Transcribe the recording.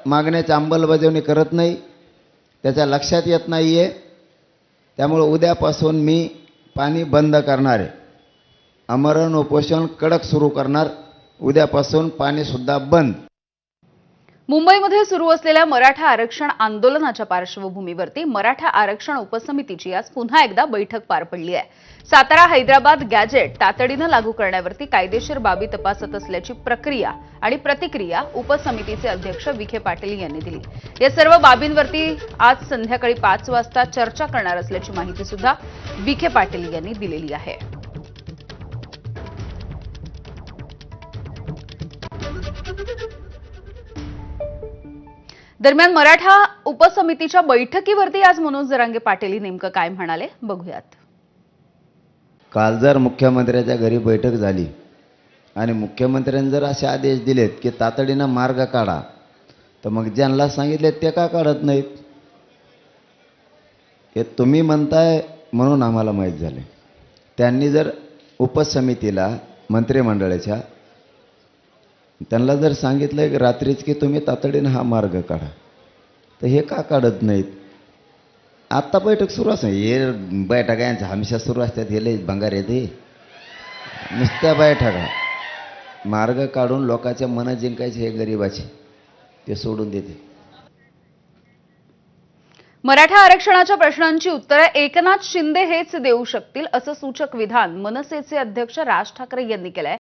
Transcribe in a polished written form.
मागण्याची अंमलबजावणी करत नाही, त्याच्या लक्षात येत नाही आहे. त्यामुळे उद्यापासून मी पाणी बंद करणार आहे. आमरण उपोषण कडक सुरू करणार. उद्यापासून पाणीसुद्धा बंद. मुंबईमध्ये सुरू असलेल्या मराठा आरक्षण आंदोलनाच्या पार्श्वभूमीवरती मराठा आरक्षण उपसमितीची आज पुन्हा एकदा बैठक पार पडली आहे. सातारा हैदराबाद गॅजेट तातडीनं लागू करण्यावरती कायदेशीर बाबी तपासत असल्याची प्रक्रिया आणि प्रतिक्रिया उपसमितीचे अध्यक्ष विखे पाटील यांनी दिली. या सर्व बाबींवरती आज संध्याकाळी 5 वाजता चर्चा करणार असल्याची माहिती सुद्धा विखे पाटील यांनी दिलेली आहे. दरम्यान मराठा उपसमितीच्या बैठकीवरती आज मनोज जरांगे पाटील नेमकं काय म्हणाले बघूयात. काल जर मुख्यमंत्र्याच्या घरी बैठक झाली आणि मुख्यमंत्र्यांनी जर असे आदेश दिलेत की तातडीनं मार्ग काढा, तर मग ज्यांना सांगितले ते का काढत नाहीत? हे तुम्ही म्हणताय म्हणून आम्हाला माहीत झाले. त्यांनी जर उपसमितीला मंत्रिमंडळाच्या त्यांना जर सांगितलं की रात्रीच की तुम्ही तातडीनं हा मार्ग काढा, तर हे का काढत नाहीत? आत्ता बैठक सुरू असते. हे बैठका यांच्या हमेशा सुरू असतात. हे लई भंगार येते नुसत्या बैठका. मार्ग काढून लोकांचे मन जिंकायचे हे गरिबाचे, ते सोडून देते. मराठा आरक्षणाच्या प्रश्नांची उत्तरे एकनाथ शिंदे हेच देऊ शकतील असं सूचक विधान मनसेचे अध्यक्ष राज ठाकरे यांनी केलंय.